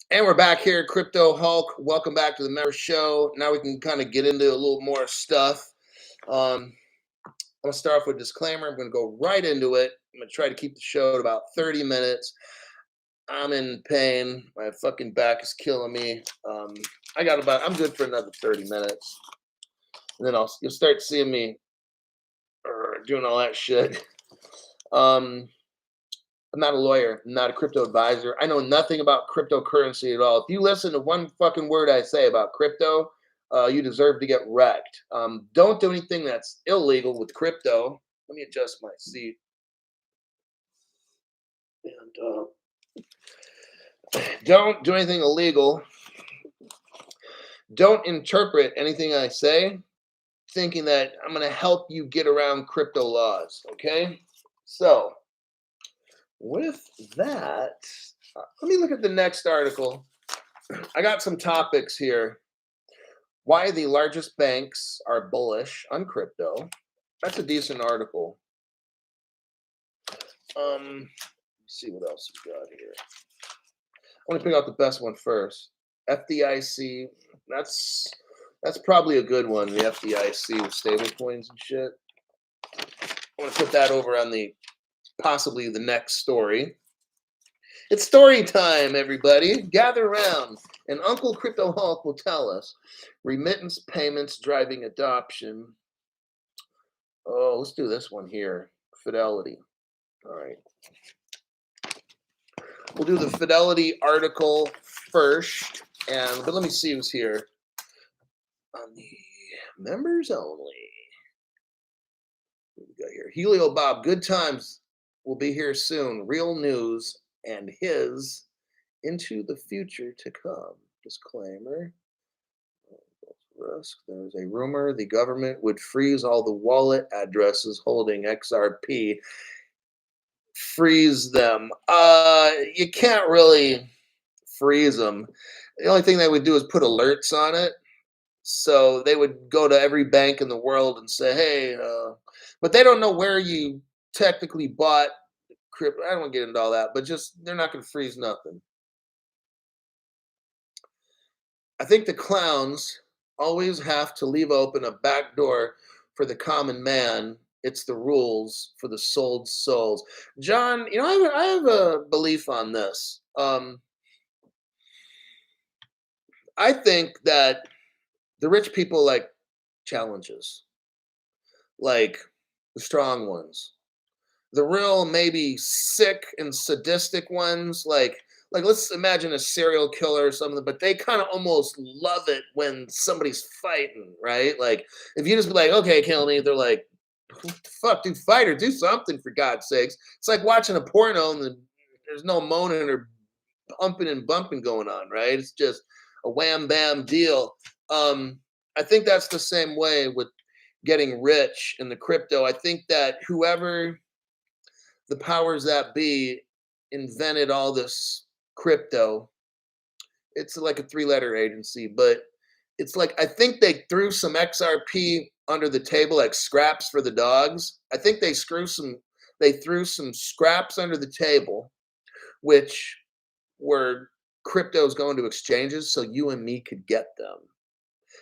And we're back here, Crypto Hulk. Welcome back to the member show. Now we can kind of get into a little more stuff. I'm gonna start off with a disclaimer. I'm gonna go right into it. I'm gonna try to keep the show at about 30 minutes. I'm in pain. My fucking back is killing me. I'm good for another 30 minutes. And then you'll start seeing me doing all that shit. I'm not a lawyer. I'm not a crypto advisor. I know nothing about cryptocurrency at all. If you listen to one fucking word I say about crypto, you deserve to get wrecked. Don't do anything that's illegal with crypto. Let me adjust my seat. And don't do anything illegal. Don't interpret anything I say thinking that I'm going to help you get around crypto laws. Okay? So, with that, let me look at the next article. I got some topics here. Why the largest banks are bullish on crypto. That's a decent article. Let's see what else we got here. I want to pick out the best one first. FDIC. That's probably a good one. The FDIC with stable coins and shit. I want to put that over on possibly the next story. It's story time, everybody. Gather around, and Uncle Crypto Hulk will tell us remittance payments driving adoption. Oh, let's do this one here. Fidelity. All right. We'll do the Fidelity article first, but let me see who's here on the members only. What we got here? Helio Bob. Good times will be here soon. Real news and his into the future to come. Disclaimer. Risk. There's a rumor the government would freeze all the wallet addresses holding XRP. Freeze them. You can't really freeze them. The only thing they would do is put alerts on it. So they would go to every bank in the world and say, hey, but they don't know where you technically bought crypto. I don't want to get into all that, but just they're not going to freeze nothing. I think the clowns always have to leave open a back door for the common man. It's the rules for the sold souls. John, I have a belief on this. I think that the rich people like challenges, like the strong ones. The real maybe sick and sadistic ones, like let's imagine a serial killer or something, but they kind of almost love it when somebody's fighting, right? Like if you just be like, okay, kill me, they're like, what the fuck, dude, fight or do something for God's sakes. It's like watching a porno and there's no moaning or pumping and bumping going on, right? It's just a wham bam deal. I think that's the same way with getting rich in the crypto. I think that whoever the powers that be invented all this crypto. It's like a 3-letter agency, but it's like I think they threw some XRP under the table like scraps for the dogs. I think they threw some scraps under the table, which were cryptos going to exchanges so you and me could get them.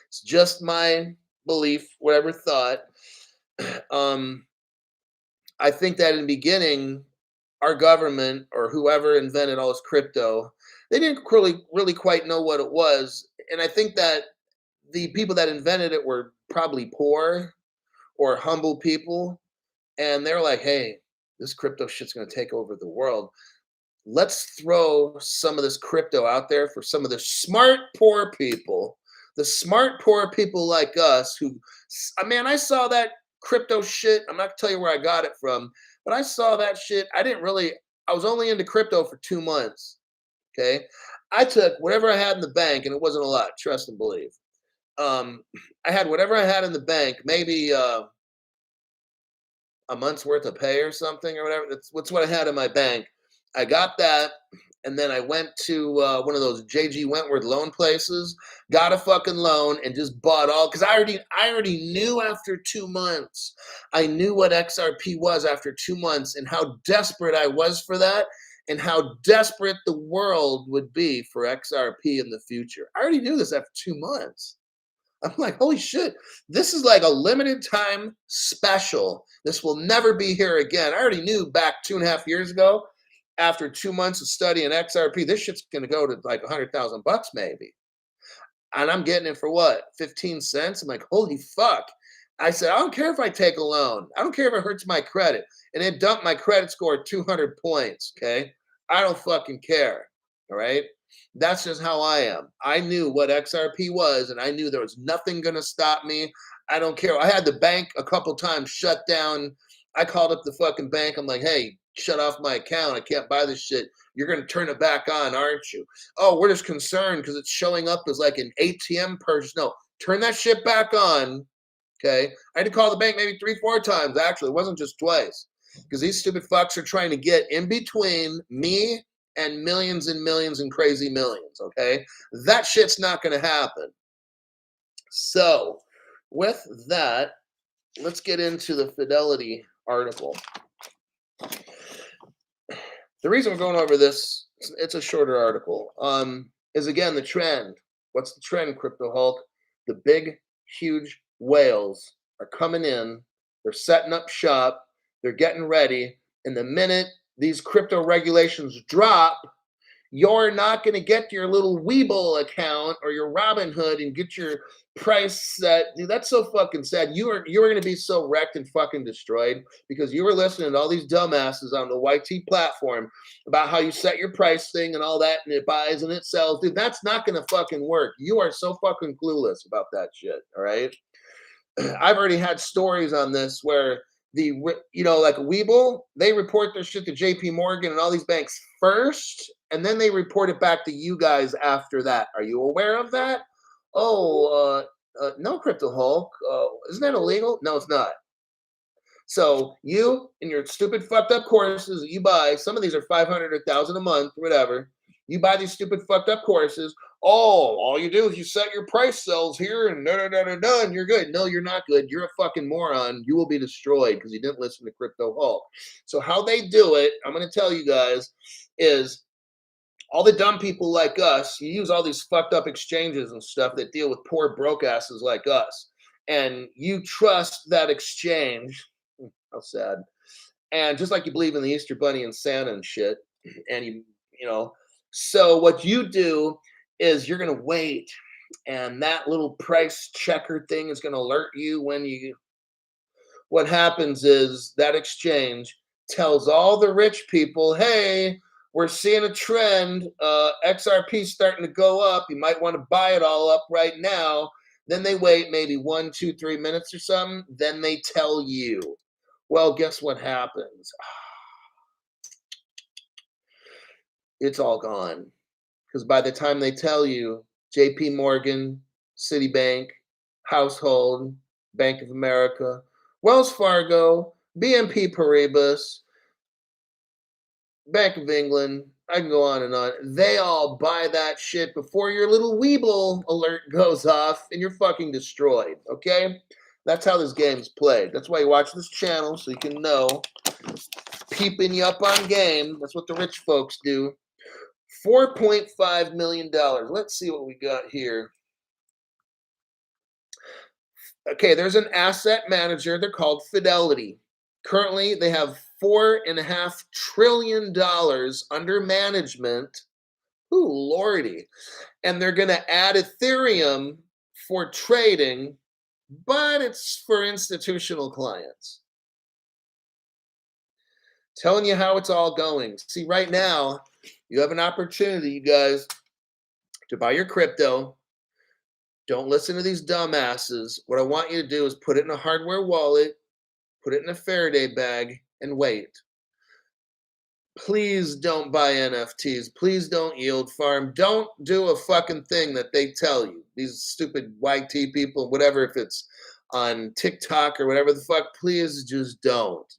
It's just my belief, whatever thought. I think that in the beginning, our government or whoever invented all this crypto, they didn't really quite know what it was. And I think that the people that invented it were probably poor or humble people. And they're like, hey, this crypto shit's going to take over the world. Let's throw some of this crypto out there for some of the smart, poor people. The smart, poor people like us who, I saw that crypto shit. I'm not going to tell you where I got it from, but I saw that shit. I was only into crypto for 2 months. Okay. I took whatever I had in the bank, and it wasn't a lot, trust and believe. I had whatever I had in the bank, maybe a month's worth of pay or something or whatever. That's what I had in my bank. I got that, and then I went to one of those J.G. Wentworth loan places, got a fucking loan, and just bought all, because I already knew after 2 months. I knew what XRP was after 2 months and how desperate I was for that. and how desperate the world would be for XRP in the future. I already knew this after 2 months. I'm like, holy shit, this is like a limited time special. This will never be here again. I already knew back 2.5 years ago, after 2 months of studying XRP, this shit's gonna go to like 100,000 bucks maybe. And I'm getting it for what, 15 cents? I'm like, holy fuck. I said, I don't care if I take a loan. I don't care if it hurts my credit. And it dumped my credit score 200 points. Okay. I don't fucking care. All right. That's just how I am. I knew what XRP was, and I knew there was nothing going to stop me. I don't care. I had the bank a couple times shut down. I called up the fucking bank. I'm like, hey, shut off my account. I can't buy this shit. You're going to turn it back on, aren't you? Oh, we're just concerned because it's showing up as like an ATM purchase. No, turn that shit back on. Okay. I had to call the bank maybe 3, 4 times. Actually, it wasn't just twice, because these stupid fucks are trying to get in between me and millions and crazy millions. Okay. That shit's not going to happen. So, with that, let's get into the Fidelity article. The reason we're going over this, it's a shorter article, is again the trend. What's the trend, Crypto Hulk? The big, huge whales are coming in. They're setting up shop. They're getting ready. And the minute these crypto regulations drop, you're not going to get your little Webull account or your Robinhood and get your price set. Dude, that's so fucking sad. You are going to be so wrecked and fucking destroyed because you were listening to all these dumbasses on the YT platform about how you set your price thing and all that, and it buys and it sells. Dude, that's not going to fucking work. You are so fucking clueless about that shit. All right. I've already had stories on this where like Webull, they report their shit to JP Morgan and all these banks first, and then they report it back to you guys after that. Are you aware of that? Oh, no, Crypto Hulk. Isn't that illegal? No, it's not. So you and your stupid fucked up courses that you buy, some of these are 500 or 1,000 a month, whatever. You buy these stupid fucked up courses. Oh, all you do is you set your price cells here and and you're good. No, you're not good. You're a fucking moron. You will be destroyed because you didn't listen to Crypto Hulk. So how they do it, I'm going to tell you guys, is all the dumb people like us, you use all these fucked up exchanges and stuff that deal with poor broke asses like us. And you trust that exchange. How sad. And just like you believe in the Easter Bunny and Santa and shit, and so what you do is you're going to wait, and that little price checker thing is going to alert you what happens is that exchange tells all the rich people, hey, we're seeing a trend. XRP starting to go up. You might want to buy it all up right now. Then they wait maybe 1, 2, 3 minutes or something. Then they tell you. Well, guess what happens? It's all gone. Because by the time they tell you, JP Morgan, Citibank, Household, Bank of America, Wells Fargo, BNP Paribas, Bank of England, I can go on and on. They all buy that shit before your little Webull alert goes off and you're fucking destroyed, okay? That's how this game's played. That's why you watch this channel, so you can know. Peeping you up on game. That's what the rich folks do. $4.5 million. Let's see what we got here. Okay, there's an asset manager. They're called Fidelity. Currently, they have $4.5 trillion under management. Ooh, lordy. And they're going to add Ethereum for trading, but it's for institutional clients. Telling you how it's all going. See, right now, you have an opportunity, you guys, to buy your crypto. Don't listen to these dumbasses. What I want you to do is put it in a hardware wallet, put it in a Faraday bag, and wait. Please don't buy NFTs. Please don't yield farm. Don't do a fucking thing that they tell you. These stupid YT people, whatever, if it's on TikTok or whatever the fuck, please just don't.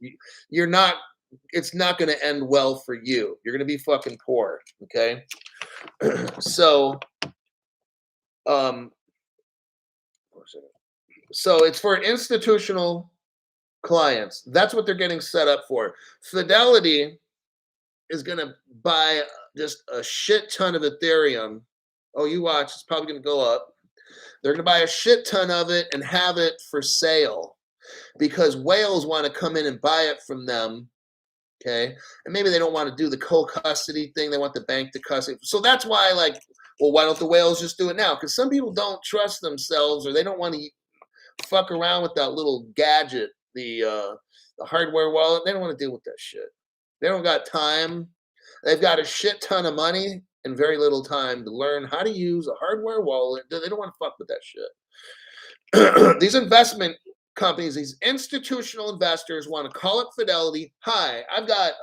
You're not, it's not going to end well for you. You're going to be fucking poor, okay? So it's for institutional clients. That's what they're getting set up for. Fidelity is going to buy just a shit ton of Ethereum. Oh, you watch, it's probably going to go up. They're going to buy a shit ton of it and have it for sale because whales want to come in and buy it from them. Okay. And maybe they don't want to do the co-custody thing. They want the bank to custody. So that's why, like, well, why don't the whales just do it now? Because some people don't trust themselves or they don't want to fuck around with that little gadget, the hardware wallet. They don't want to deal with that shit. They don't got time. They've got a shit ton of money and very little time to learn how to use a hardware wallet. They don't want to fuck with that shit. These investment companies, these institutional investors want to call up Fidelity. Hi, I've got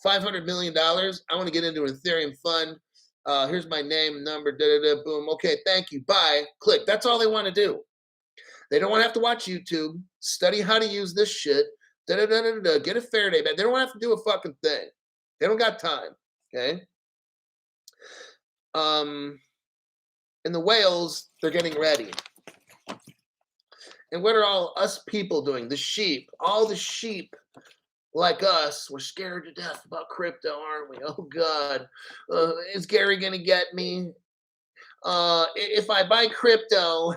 $500 million. I want to get into an Ethereum fund. Here's my name, number, boom. Okay, thank you. Bye. Click. That's all they want to do. They don't want to have to watch YouTube, study how to use this shit, get a Faraday bag. They don't have to do a fucking thing. They don't got time. Okay. And the whales, they're getting ready. And what are all us people doing? The sheep, all the sheep like us, we're scared to death about crypto, aren't we? Oh God, is Gary gonna get me? If I buy crypto,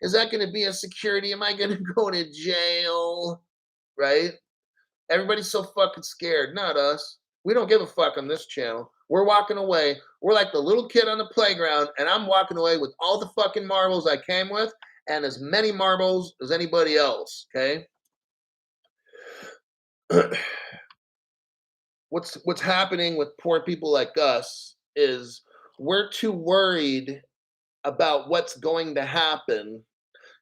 is that going to be a security? Am I going to go to jail? Right? Everybody's so fucking scared. Not us. We don't give a fuck on this channel. We're walking away. We're like the little kid on the playground, and I'm walking away with all the fucking marbles I came with and as many marbles as anybody else. Okay? What's happening with poor people like us is we're too worried about what's going to happen.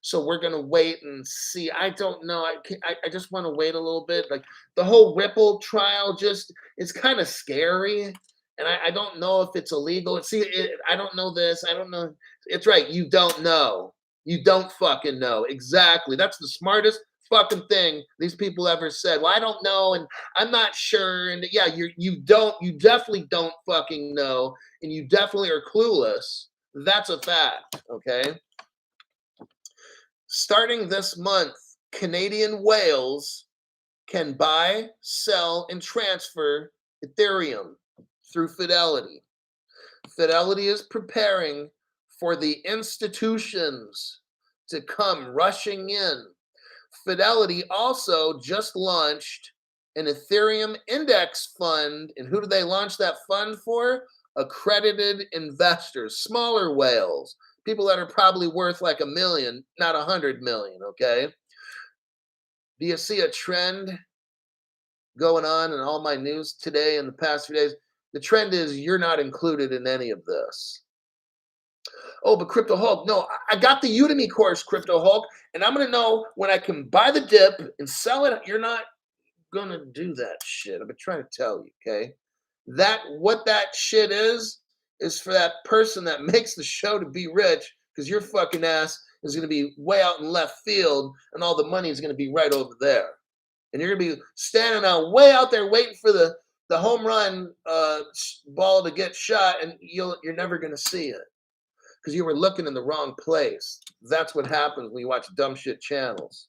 So we're going to wait and see. I don't know. I just want to wait a little bit. Like the whole Ripple trial, just it's kind of scary. And I don't know if it's illegal. I don't know this. I don't know. It's right. You don't know. You don't fucking know. Exactly. That's the smartest fucking thing these people ever said. Well, I don't know. And I'm not sure. And yeah, you definitely don't fucking know. And you definitely are clueless. That's a fact, okay? Starting this month, Canadian whales can buy, sell, and transfer Ethereum through Fidelity. Fidelity is preparing for the institutions to come rushing in. Fidelity also just launched an Ethereum index fund. And who do they launch that fund for? Accredited investors, smaller whales, people that are probably worth like $1 million, not 100 million. Okay. Do you see a trend going on in all my news today in the past few days? The trend is you're not included in any of this. Oh, but Crypto Hulk, no, I got the Udemy course, Crypto Hulk, and I'm going to know when I can buy the dip and sell it. You're not going to do that shit. I've been trying to tell you. Okay. What that shit is for that person that makes the show to be rich, because your fucking ass is going to be way out in left field and all the money is going to be right over there. And you're going to be standing out way out there waiting for the home run ball to get shot, and you're never going to see it because you were looking in the wrong place. That's what happens when you watch dumb shit channels.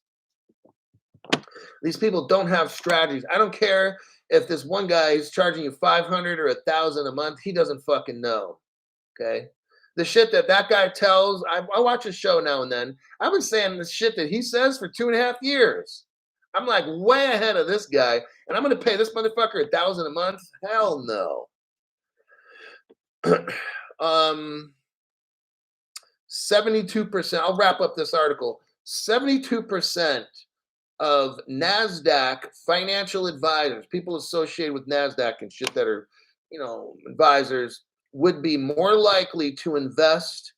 These people don't have strategies. I don't care if this one guy is charging you $500 or $1,000 a month. He doesn't fucking know. Okay, the shit that guy tells. I watch his show now and then. I've been saying the shit that he says for 2.5 years. I'm like way ahead of this guy, and I'm going to pay this motherfucker $1,000 a month? Hell no. 72%. I'll wrap up this article. 72% of NASDAQ financial advisors, people associated with NASDAQ and shit that are, advisors, would be more likely to invest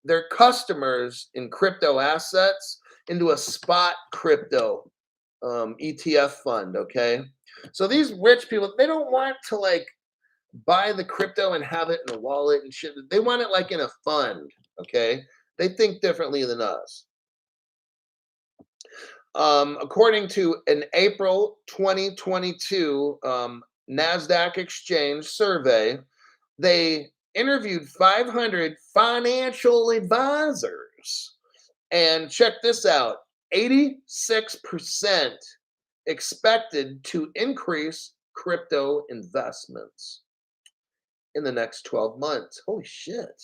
their customers in crypto assets into a spot crypto ETF fund. Okay. So these rich people, they don't want to like buy the crypto and have it in a wallet and shit. They want it like in a fund. Okay. They think differently than us. According to an April 2022 NASDAQ exchange survey, they interviewed 500 financial advisors. And check this out, 86% expected to increase crypto investments in the next 12 months. Holy shit.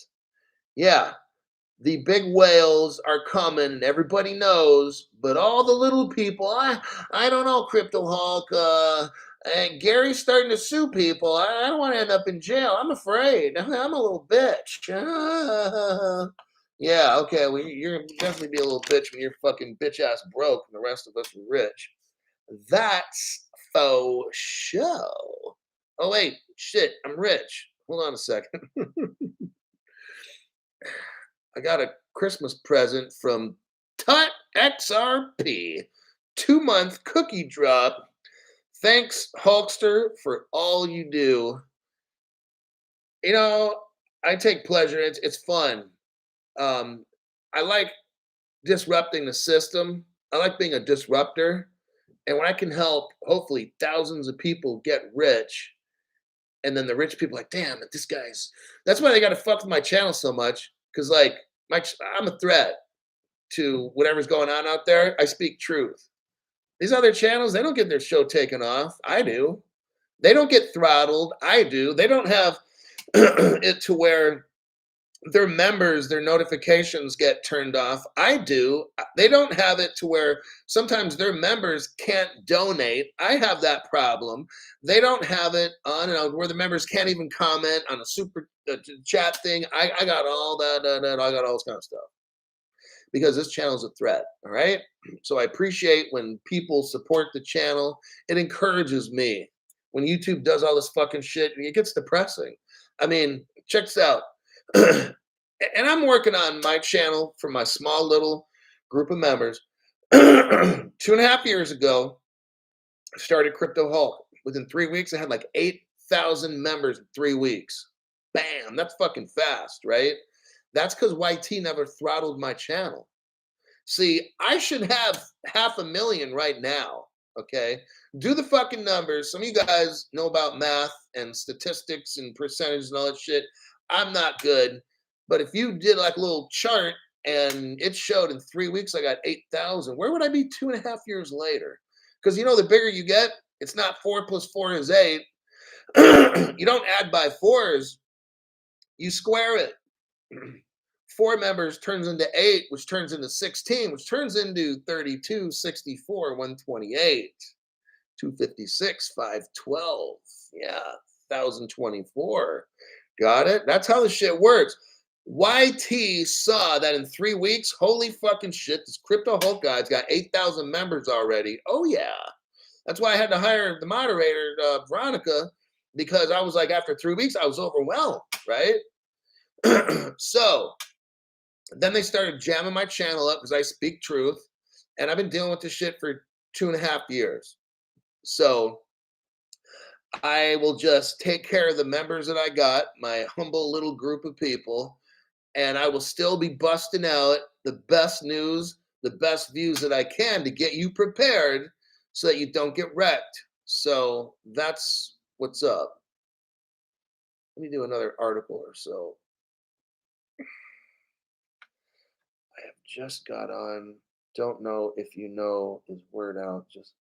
Yeah, the big whales are coming and everybody knows, but all the little people, I don't know, Crypto Hulk. And Gary's starting to sue people. I don't want to end up in jail. I'm afraid. I'm a little bitch. Yeah, okay. Well, you're definitely be a little bitch when you're fucking bitch ass broke and the rest of us are rich. That's faux show. Oh wait, shit, I'm rich. Hold on a second. I got a Christmas present from Tut XRP. 2-month cookie drop. Thanks, Hulkster, for all you do. You know, I take pleasure. It's fun. Um, I like disrupting the system. I like being a disruptor. And when I can help, hopefully, thousands of people get rich, and then the rich people are like, damn, this guy's. That's why they got to fuck with my channel so much. Because, like, I'm a threat to whatever's going on out there. I speak truth. These other channels, they don't get their show taken off. I do. They don't get throttled. I do. They don't have it to where their members, their notifications get turned off. I do. They don't have it to where sometimes their members can't donate. I have that problem. They don't have it on where the members can't even comment on a super chat thing. I got all that. I got all this kind of stuff because this channel is a threat. All right. So I appreciate when people support the channel. It encourages me. When YouTube does all this fucking shit, it gets depressing. I mean, check this out. And I'm working on my channel for my small little group of members. 2.5 years ago, I started Crypto Hulk. Within 3 weeks, I had like 8,000 members in 3 weeks. Bam, that's fucking fast, right? That's because YT never throttled my channel. See, I should have 500,000 right now. Okay, do the fucking numbers. Some of you guys know about math and statistics and percentages and all that shit. I'm not good, but if you did like a little chart and it showed in 3 weeks I got 8,000, where would I be 2.5 years later? Because the bigger you get, it's not 4 plus 4 is 8. You don't add by fours, you square it. 4 members turns into 8, which turns into 16, which turns into 32, 64, 128, 256, 512. Yeah, 1,024. Got it? That's how the shit works. YT saw that in 3 weeks, holy fucking shit, this Crypto Hulk guy's got 8,000 members already. Oh, yeah. That's why I had to hire the moderator, Veronica, because I was like, after 3 weeks, I was overwhelmed, right? So then they started jamming my channel up because I speak truth. And I've been dealing with this shit for 2.5 years. So I will just take care of the members that I got, my humble little group of people, and I will still be busting out the best news, the best views that I can to get you prepared so that you don't get wrecked. So that's what's up. Let me do another article or so. I have just got on. Don't know if you know is word out. Just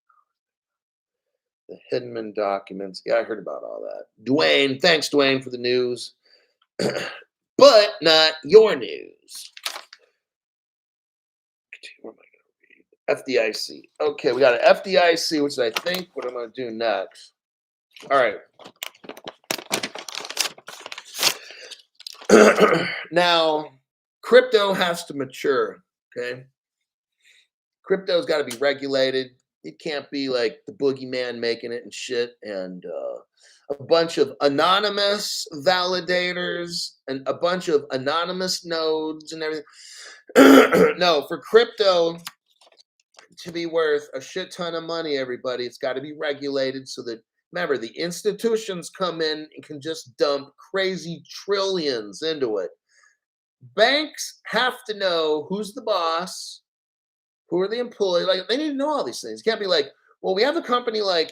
the Hidden documents. Yeah, I heard about all that. Dwayne, thanks, Dwayne, for the news. But not your news. Where am I going to read? FDIC. Okay, we got an FDIC, which is, I think, what I'm going to do next. All right. Now, crypto has to mature, okay? Crypto's got to be regulated. It can't be like the boogeyman making it and shit, and a bunch of anonymous validators and a bunch of anonymous nodes and everything. No, for crypto to be worth a shit ton of money, everybody, it's got to be regulated so that, remember, the institutions come in and can just dump crazy trillions into it. Banks have to know who's the boss, who are the employees. Like, they need to know all these things. It can't be like, well, we have a company like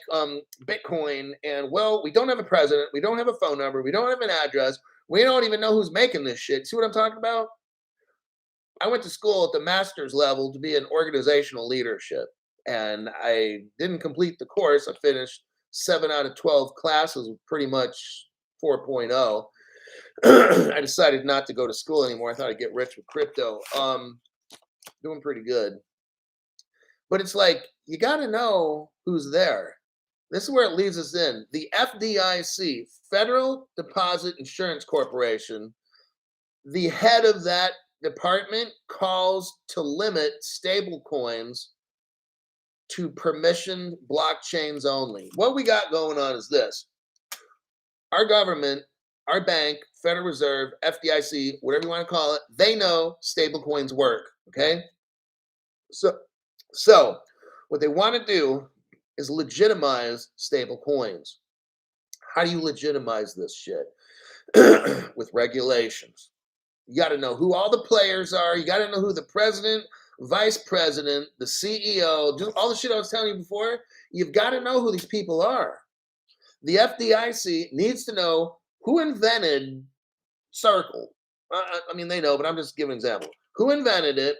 Bitcoin, and well, we don't have a president, we don't have a phone number, we don't have an address, we don't even know who's making this shit. See what I'm talking about? I went to school at the master's level to be in organizational leadership, and I didn't complete the course. I finished 7 out of 12 classes were pretty much 4.0. I decided not to go to school anymore. I thought I'd get rich with crypto. Doing pretty good. But it's like, you got to know who's there. This is where it leads us in. The FDIC, Federal Deposit Insurance Corporation, the head of that department calls to limit stable coins to permissioned blockchains only. What we got going on is this. Our government, our bank, Federal Reserve, FDIC, whatever you want to call it, they know stable coins work, okay? So what they want to do is legitimize stable coins. How do you legitimize this shit? With regulations. You got to know who all the players are. You got to know who the president, vice president, the CEO, all the shit I was telling you before. You've got to know who these people are. The FDIC needs to know who invented Circle. I mean, they know, but I'm just giving an example. Who invented it?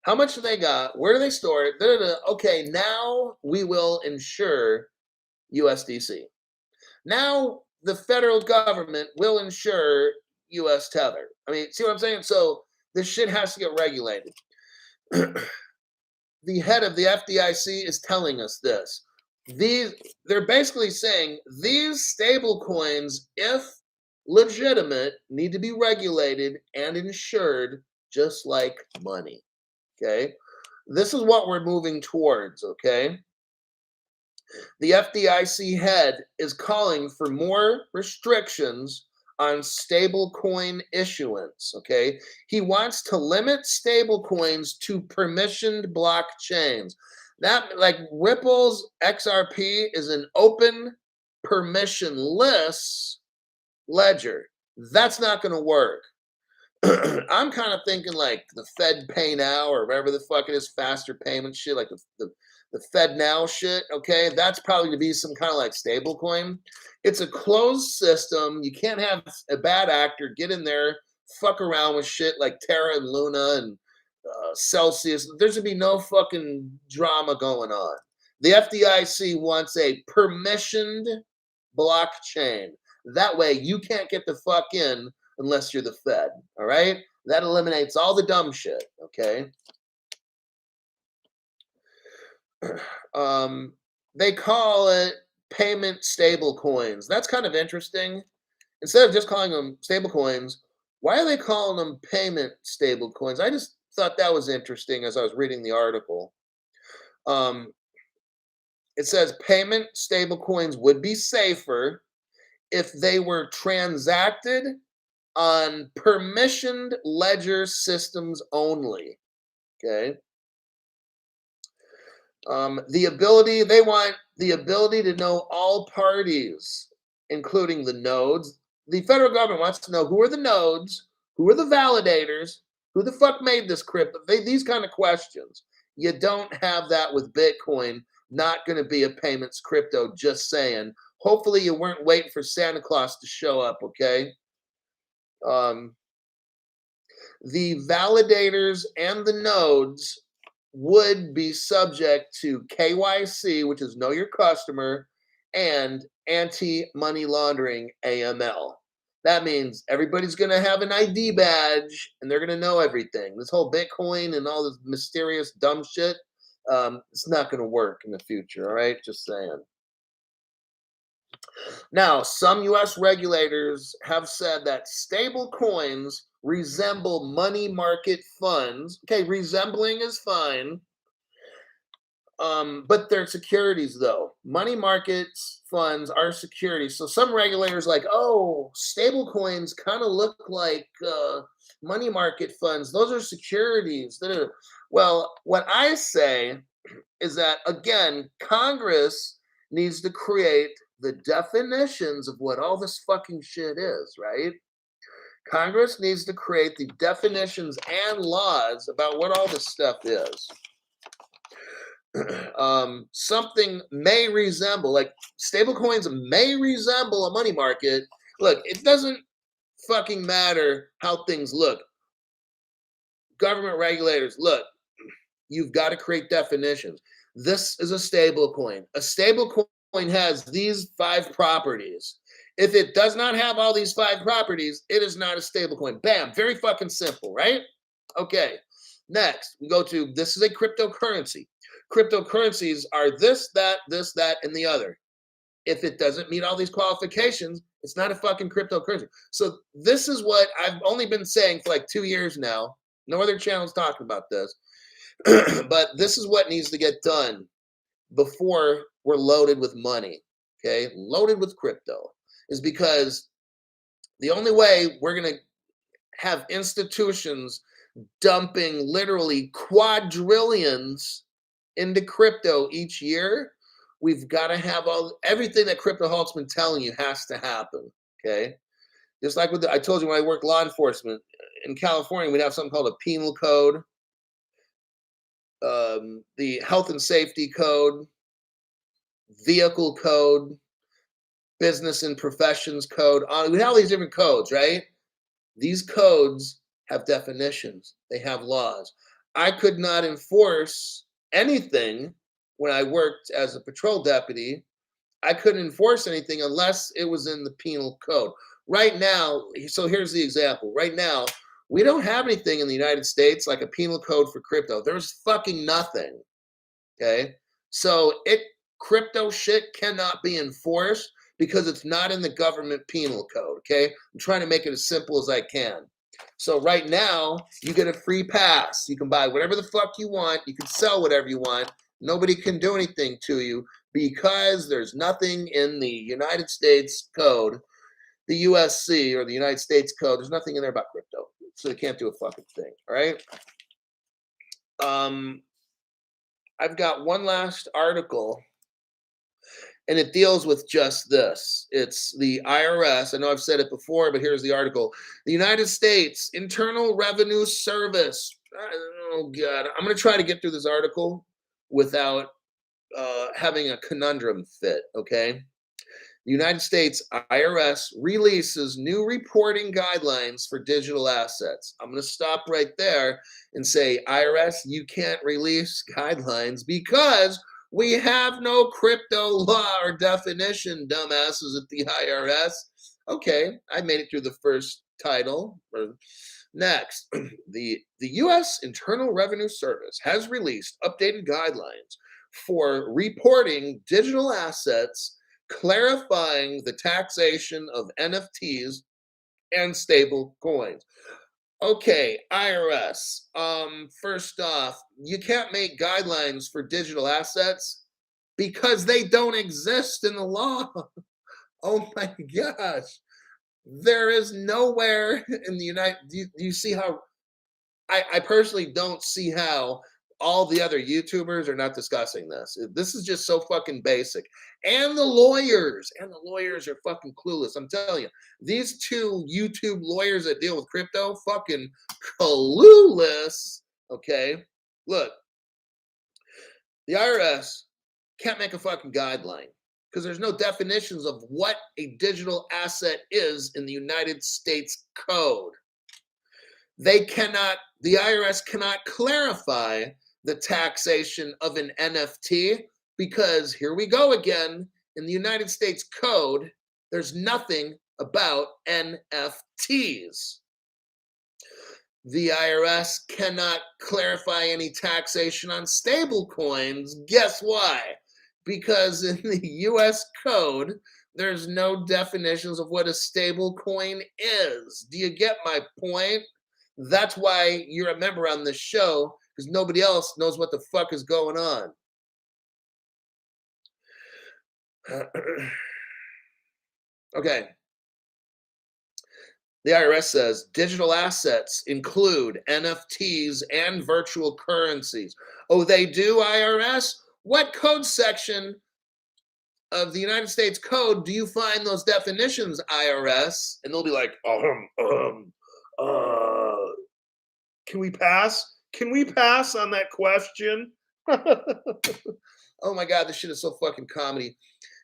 How much do they got? Where do they store it? Da-da-da. Okay, now we will insure USDC. Now the federal government will insure US Tether. I mean, see what I'm saying? So this shit has to get regulated. The head of the FDIC is telling us this. They're basically saying these stable coins, if legitimate, need to be regulated and insured just like money. Okay? This is what we're moving towards, okay? The FDIC head is calling for more restrictions on stablecoin issuance, okay? He wants to limit stablecoins to permissioned blockchains. That, like Ripple's XRP, is an open, permissionless ledger. That's not going to work. I'm kind of thinking like the Fed Pay Now or whatever the fuck it is, faster payment shit, like the Fed Now shit, okay? That's probably to be some kind of like stable coin. It's a closed system. You can't have a bad actor get in there, fuck around with shit like Terra and Luna and Celsius. There's going to be no fucking drama going on. The FDIC wants a permissioned blockchain. That way you can't get the fuck in unless you're the Fed, all right? That eliminates all the dumb shit, okay? They call it payment stable coins. That's kind of interesting. Instead of just calling them stable coins, why are they calling them payment stable coins? I just thought that was interesting as I was reading the article. It says payment stable coins would be safer if they were transacted on permissioned ledger systems only, okay? They want the ability to know all parties, including the nodes. The federal government wants to know who are the nodes, who are the validators, who the fuck made this crypto, these kind of questions. You don't have that with Bitcoin. Not going to be a payments crypto, just saying. Hopefully you weren't waiting for Santa Claus to show up, okay? The validators and the nodes would be subject to KYC, which is Know Your Customer, and anti-money laundering, AML. That means everybody's going to have an ID badge, and they're going to know everything. This whole Bitcoin and all this mysterious dumb shit, it's not going to work in the future, all right? Just saying. Now, some U.S. regulators have said that stable coins resemble money market funds. Okay, resembling is fine, but they're securities, though. Money markets funds are securities. So some regulators like, oh, stable coins kind of look like money market funds. Those are securities. Well, what I say is that, again, Congress needs to create the definitions of what all this fucking shit is, right? Congress needs to create the definitions and laws about what all this stuff is. Something may resemble, like stablecoins may resemble a money market. Look, it doesn't fucking matter how things look. Government regulators, look, you've got to create definitions. This is a stable coin. A stable has these 5 properties. If it does not have all these 5 properties, it is not a stable coin. Bam, very fucking simple, right? Okay. Next, we go to this is a cryptocurrency. Cryptocurrencies are this, that, and the other. If it doesn't meet all these qualifications, it's not a fucking cryptocurrency. So this is what I've only been saying for like 2 years now. No other channels talking about this. But this is what needs to get done before we're loaded with money, okay? Loaded with crypto is because the only way we're going to have institutions dumping literally quadrillions into crypto each year, we've got to have everything that CryptoHulk's been telling you has to happen, okay? Just like I told you when I worked law enforcement in California, we'd have something called a penal code, the health and safety code, vehicle code, business and professions code. We have all these different codes, right? These codes have definitions. They have laws. I could not enforce anything when I worked as a patrol deputy. I couldn't enforce anything unless it was in the penal code. Right now, so here's the example. Right now, we don't have anything in the United States like a penal code for crypto. There's fucking nothing. Okay? So crypto shit cannot be enforced because it's not in the government penal code. Okay? I'm trying to make it as simple as I can. So right now, you get a free pass. You can buy whatever the fuck you want. You can sell whatever you want. Nobody can do anything to you because there's nothing in the United States code, the USC or the United States code. There's nothing in there about crypto. So they can't do a fucking thing. All right. I've got one last article and it deals with just this. It's the IRS. I know I've said it before, but here's the article. The United States Internal Revenue Service. Oh, God. I'm going to try to get through this article without having a conundrum fit, okay? The United States IRS releases new reporting guidelines for digital assets. I'm going to stop right there and say, IRS, you can't release guidelines because we have no crypto law or definition, dumbasses at the IRS. Okay, I made it through the first title. Next, the U.S. Internal Revenue Service has released updated guidelines for reporting digital assets, clarifying the taxation of NFTs and stable coins. Okay, IRS. First off, you can't make guidelines for digital assets because they don't exist in the law. Oh my gosh. There is nowhere in the do you see how I personally don't see how all the other YouTubers are not discussing this. This is just so fucking basic. And the lawyers are fucking clueless. I'm telling you, these 2 YouTube lawyers that deal with crypto, fucking clueless. Okay, look, the IRS can't make a fucking guideline because there's no definitions of what a digital asset is in the United States Code. The IRS cannot clarify the taxation of an NFT because here we go again. In the United States Code, there's nothing about NFTs. The IRS cannot clarify any taxation on stable coins. Guess why? Because in the US Code, there's no definitions of what a stable coin is. Do you get my point? That's why you're a member on this show, because nobody else knows what the fuck is going on. Okay. The IRS says digital assets include NFTs and virtual currencies. Oh, they do, IRS? What code section of the United States Code do you find those definitions, IRS? And they'll be like, can we pass? Can we pass on that question? Oh my God, this shit is so fucking comedy.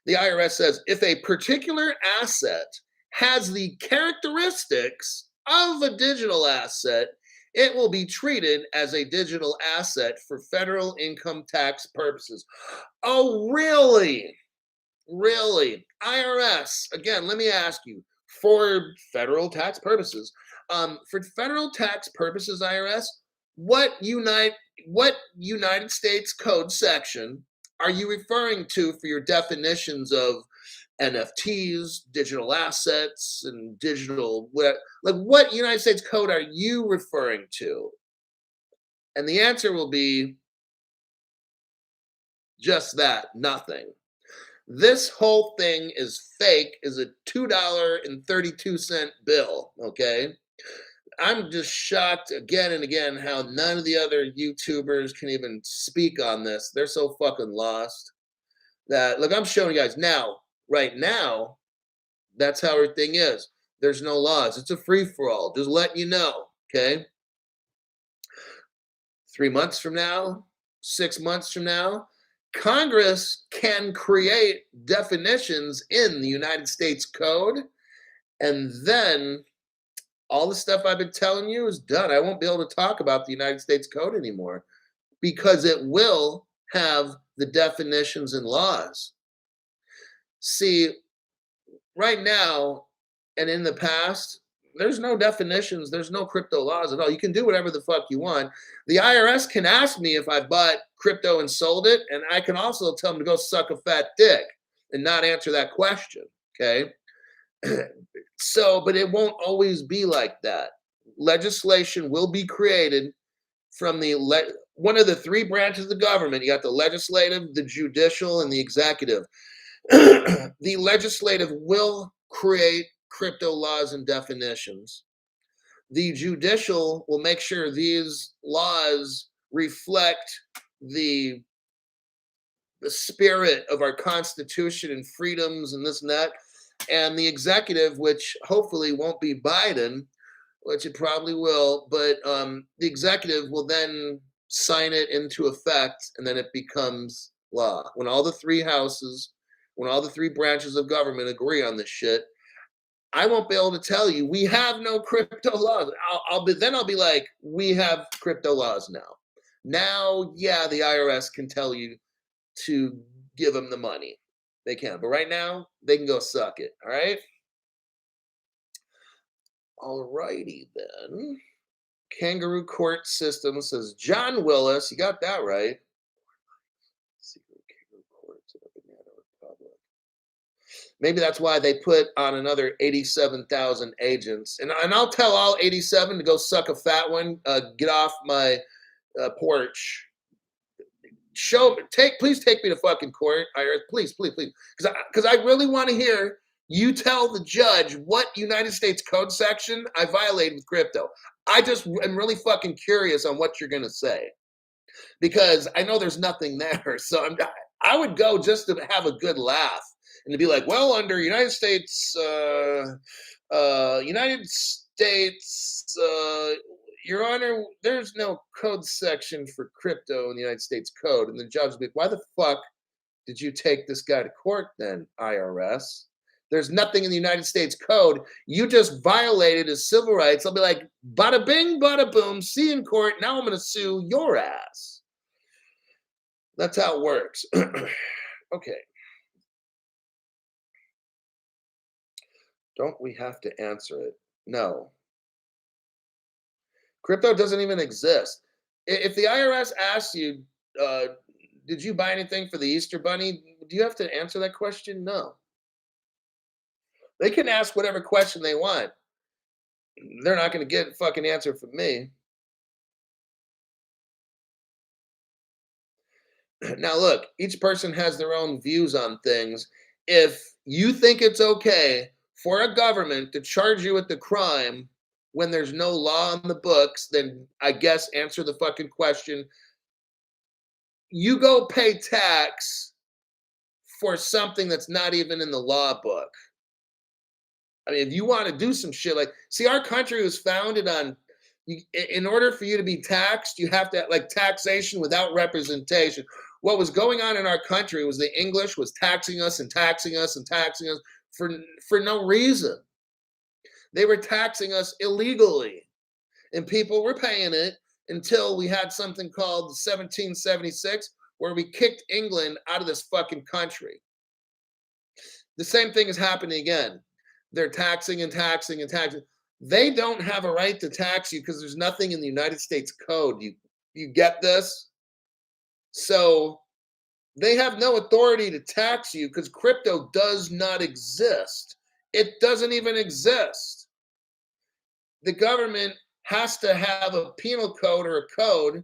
The IRS says if a particular asset has the characteristics of a digital asset, it will be treated as a digital asset for federal income tax purposes. Oh, really? Really? IRS, again, let me ask you, for federal tax purposes, IRS, what unite what United States Code section are you referring to for your definitions of NFTs, digital assets, and digital what United States Code are you referring to? And the answer will be just that, nothing. This whole thing is fake, is a $2.32 bill, okay? I'm just shocked again and again how none of the other YouTubers can even speak on this. They're so fucking lost that, look, I'm showing you guys now, right now, that's how everything is. There's no laws. It's a free for all. Just letting you know, okay? 3 months from now, 6 months from now, Congress can create definitions in the United States Code, and then all the stuff I've been telling you is done. I won't be able to talk about the United States Code anymore because it will have the definitions and laws. See, right now and in the past, there's no definitions, there's no crypto laws at all. You can do whatever the fuck you want. The IRS can ask me if I bought crypto and sold it, and I can also tell them to go suck a fat dick and not answer that question. Okay. So, but it won't always be like that. Legislation will be created from one of the three branches of the government. You got the legislative, the judicial, and the executive. The legislative will create crypto laws and definitions. The judicial will make sure these laws reflect the spirit of our Constitution and freedoms and this and that. And the executive, which hopefully won't be Biden, which it probably will, but the executive will then sign it into effect, and then it becomes law. When all the three houses, when all the three branches of government agree on this shit, I won't be able to tell you we have no crypto laws. I'll be like, we have crypto laws now. Now, yeah, the IRS can tell you to give them the money. They can, but right now they can go suck it. All right. All righty then. Kangaroo court system says John Willis. You got that right. Secret kangaroo courts in a banana republic. Maybe that's why they put on another 87,000 agents. And I'll tell all 87 to go suck a fat one. Get off my porch. Please take me to fucking court, Iris. Please, because I really want to hear you tell the judge what United States Code section I violated with crypto. I just am really fucking curious on what you're gonna say because I know there's nothing there. So I would go just to have a good laugh and to be like, well, under United States, Your Honor, there's no code section for crypto in the United States Code. And the judge will be like, why the fuck did you take this guy to court then, IRS? There's nothing in the United States Code. You just violated his civil rights. I'll be like, bada bing, bada boom, see you in court. Now I'm going to sue your ass. That's how it works. Okay. Don't we have to answer it? No. Crypto doesn't even exist. If the IRS asks you, did you buy anything for the Easter Bunny? Do you have to answer that question? No. They can ask whatever question they want. They're not going to get a fucking answer from me. Now, look, each person has their own views on things. If you think it's okay for a government to charge you with the crime when there's no law on the books, then I guess answer the fucking question. You go pay tax for something that's not even in the law book. I mean, if you want to do some shit see, our country was founded on, in order for you to be taxed, you have to taxation without representation. What was going on in our country was the English was taxing us and taxing us and taxing us for no reason. They were taxing us illegally, and people were paying it until we had something called 1776, where we kicked England out of this fucking country. The same thing is happening again. They're taxing and taxing and taxing. They don't have a right to tax you because there's nothing in the United States code. You get this? So they have no authority to tax you because crypto does not exist. It doesn't even exist. The government has to have a penal code or a code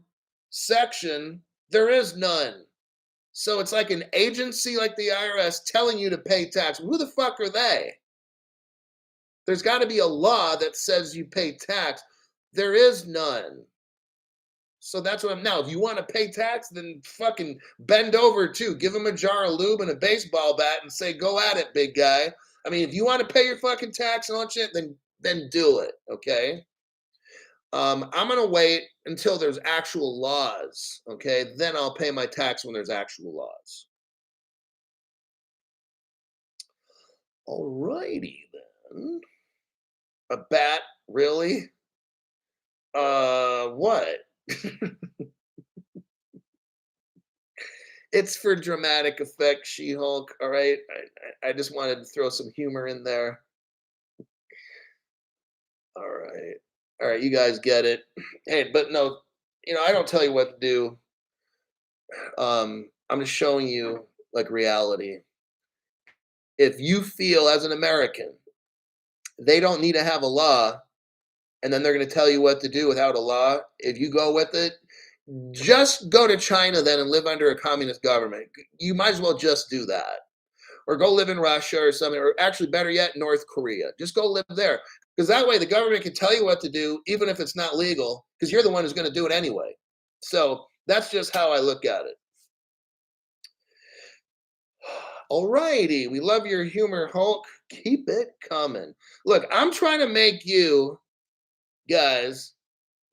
section. There is none. So it's like an agency like the IRS telling you to pay tax. Who the fuck are they? There's got to be a law that says you pay tax. There is none. So that's what I'm now. If you want to pay tax, then fucking bend over too. Give them a jar of lube and a baseball bat and say, go at it, big guy. I mean, if you want to pay your fucking tax and all that shit, then do it. Okay. I'm gonna wait until there's actual laws. Okay, then I'll pay my tax when there's actual laws. Alrighty then. A bat, really? What? It's for dramatic effect, She-Hulk. All right, I just wanted to throw some humor in there. All right, you guys get it. Hey, but no, I don't tell you what to do. I'm just showing you like reality. If you feel as an American, they don't need to have a law, and then they're going to tell you what to do without a law. If you go with it, just go to China then and live under a communist government. You might as well just do that. Or go live in Russia or something, or actually better yet, North Korea. Just go live there. Because that way the government can tell you what to do, even if it's not legal, because you're the one who's going to do it anyway. So that's just how I look at it. All righty. We love your humor, Hulk. Keep it coming. Look, I'm trying to make you guys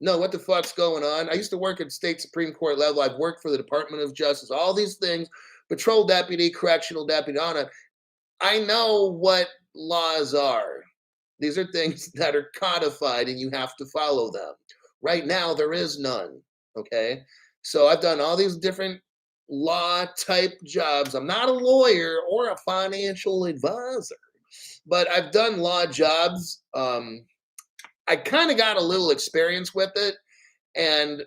know what the fuck's going on. I used to work at state Supreme Court level. I've worked for the Department of Justice, all these things, patrol deputy, correctional deputy, on it. I know what laws are. These are things that are codified and you have to follow them. Right now, there is none. Okay. So I've done all these different law type jobs. I'm not a lawyer or a financial advisor, but I've done law jobs. I kind of got a little experience with it, and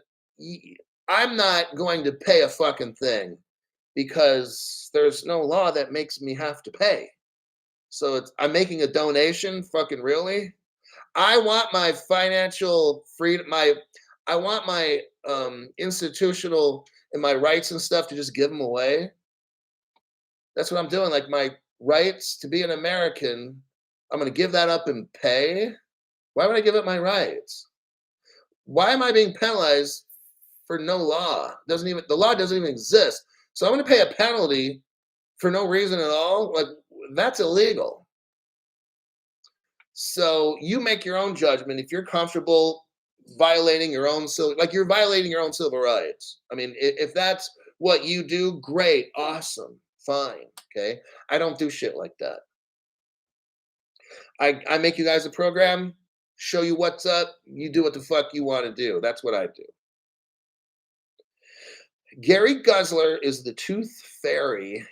I'm not going to pay a fucking thing because there's no law that makes me have to pay. So I'm making a donation. Fucking really? I want my financial freedom. I want my institutional and my rights and stuff to just give them away. That's what I'm doing. Like my rights to be an American, I'm going to give that up and pay. Why would I give up my rights? Why am I being penalized for no law? The law doesn't even exist. So I'm going to pay a penalty for no reason at all. Like that's illegal. So you make your own judgment. If you're comfortable violating your own you're violating your own civil rights. I mean, if that's what you do, great, awesome, fine. Okay. I don't do shit like that. I make you guys a program, show you what's up, you do what the fuck you want to do. That's what I do. Gary Guzzler is the tooth fairy.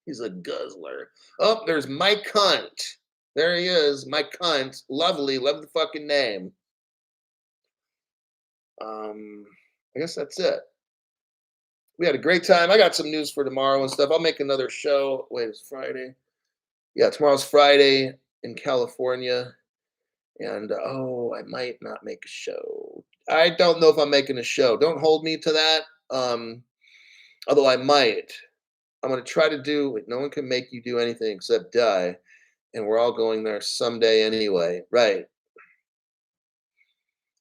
He's a guzzler. Oh, there's Mike Hunt. There he is, Mike Hunt. Lovely, love the fucking name. I guess that's it. We had a great time. I got some news for tomorrow and stuff. I'll make another show. Wait, it's Friday. Yeah, tomorrow's Friday in California. And I might not make a show. I don't know if I'm making a show. Don't hold me to that. Although I might. I'm gonna try to do. No one can make you do anything except die, and we're all going there someday anyway. Right? At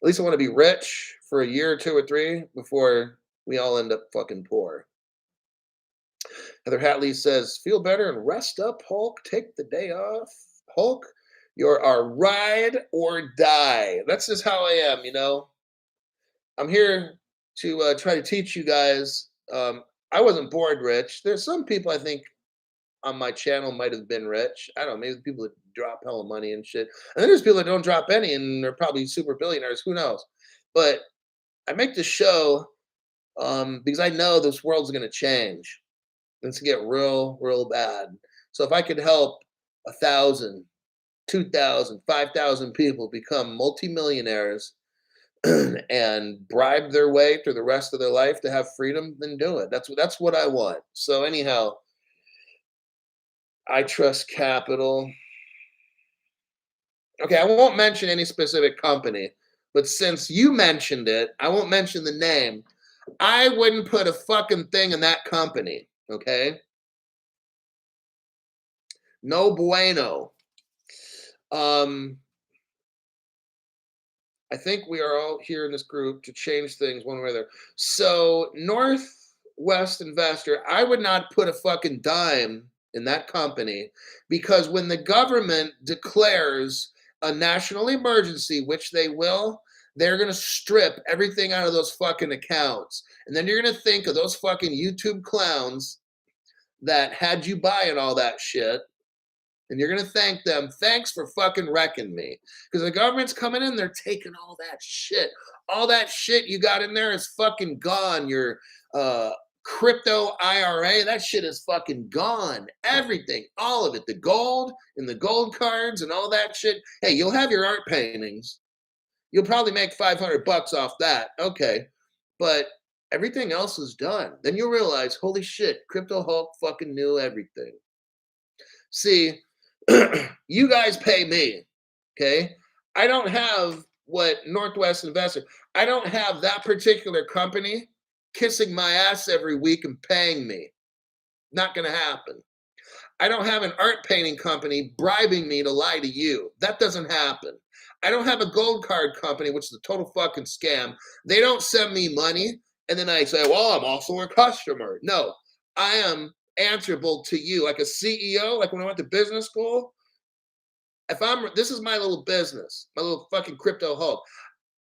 least I want to be rich for a year or two or three before we all end up fucking poor. Heather Hatley says, "Feel better and rest up, Hulk. Take the day off, Hulk. You're our ride or die." That's just how I am, I'm here to try to teach you guys. I wasn't born rich. There's some people I think on my channel might have been rich. I don't know, maybe people that drop hella money and shit. And then there's people that don't drop any and they're probably super billionaires. Who knows? But I make this show because I know this world's going to change. It's going to get real, real bad. So if I could help 1,000, 2,000, 5,000 people become multimillionaires and bribe their way through the rest of their life to have freedom, then do it. That's what I want. So anyhow, I trust capital. Okay, I won't mention any specific company, but since you mentioned it, I won't mention the name. I wouldn't put a fucking thing in that company. Okay, no bueno. Um, I think we are all here in this group to change things one way or the other. So, Northwest Investor, I would not put a fucking dime in that company because when the government declares a national emergency, which they will, they're going to strip everything out of those fucking accounts. And then you're going to think of those fucking YouTube clowns that had you buying all that shit, and you're going to thank them. Thanks for fucking wrecking me. Because the government's coming in, they're taking all that shit. All that shit you got in there is fucking gone. Your crypto IRA, that shit is fucking gone. Everything, all of it. The gold and the gold cards and all that shit. Hey, you'll have your art paintings. You'll probably make 500 bucks off that. Okay. But everything else is done. Then you'll realize, holy shit, Crypto Hulk fucking knew everything. See, you guys pay me, okay? I don't have what Northwest Investor, I don't have that particular company kissing my ass every week and paying me. Not going to happen. I don't have an art painting company bribing me to lie to you. That doesn't happen. I don't have a gold card company, which is a total fucking scam. They don't send me money and then I say, well, I'm also a customer. No, I am answerable to you like a CEO, like when I went to business school. If this is my little business, my little fucking Crypto Hulk.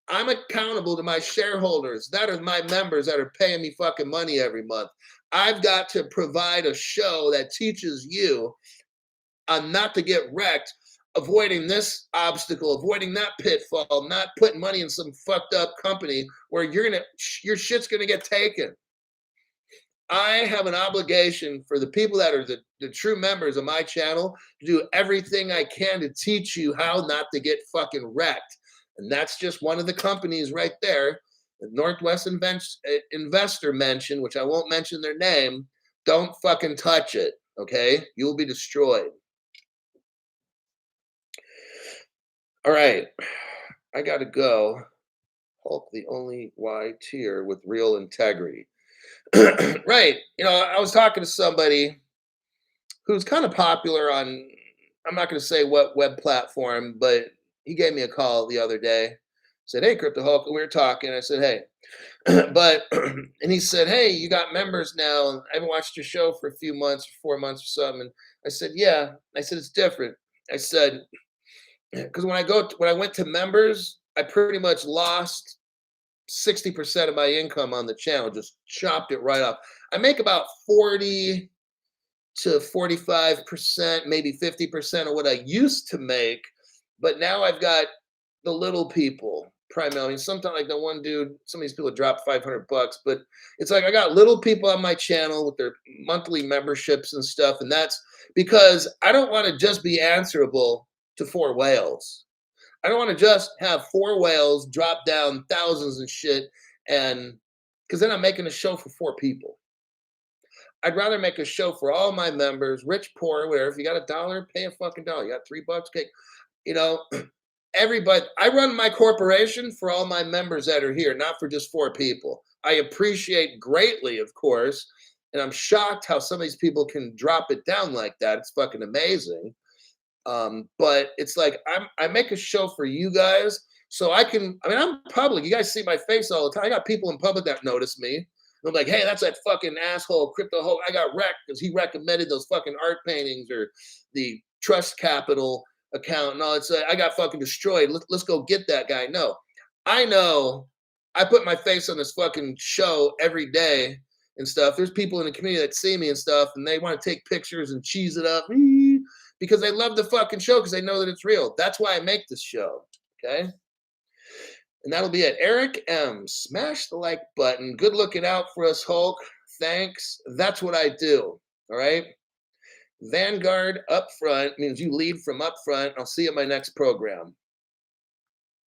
I'm accountable to my shareholders. That are my members that are paying me fucking money every month. I've got to provide a show that teaches you on not to get wrecked, avoiding this obstacle, avoiding that pitfall, not putting money in some fucked up company where your shit's gonna get taken. I have an obligation for the people that are the true members of my channel to do everything I can to teach you how not to get fucking wrecked. And that's just one of the companies right there. The Northwest Investor mentioned, which I won't mention their name. Don't fucking touch it, okay? You'll be destroyed. All right, I got to go. Hulk, the only Y tier with real integrity. Right. I was talking to somebody who's kind of popular on, I'm not going to say what web platform, but he gave me a call the other day. Said, hey, Crypto Hulk, we were talking. I said, hey, and he said, hey, you got members now. I haven't watched your show for a few months, 4 months or something. And I said, yeah. I said, it's different. I said, because when I went to members, I pretty much lost 60% of my income on the channel, just chopped it right off. I make about 40 to 45%, maybe 50% of what I used to make, but now I've got the little people primarily. I mean, sometimes like the one dude, some of these people drop 500 bucks, but it's like I got little people on my channel with their monthly memberships and stuff, and that's because I don't want to just be answerable to four whales. I don't want to just have four whales drop down thousands and shit, and because then I'm making a show for four people. I'd rather make a show for all my members, rich, poor, whatever. If you got $1, pay a fucking dollar. You got $3, okay. Everybody. I run my corporation for all my members that are here, not for just four people. I appreciate greatly, of course, and I'm shocked how some of these people can drop it down like that. It's fucking amazing. But it's like I make a show for you guys so I mean, I'm public. You guys see my face all the time. I got people in public that notice me. I'm like, hey, that's that fucking asshole Crypto Hulk. I got wrecked because he recommended those fucking art paintings or the trust capital account and all. It's I got fucking destroyed. Let's go get that guy. No, I know. I put my face on this fucking show every day and stuff. There's people in the community that see me and stuff, and they want to take pictures and cheese it up because they love the fucking show because they know that it's real. That's why I make this show. Okay. And that'll be at Eric M. Smash the like button. Good looking out for us, Hulk. Thanks. That's what I do. All right. Vanguard up front means you lead from up front. I'll see you at my next program.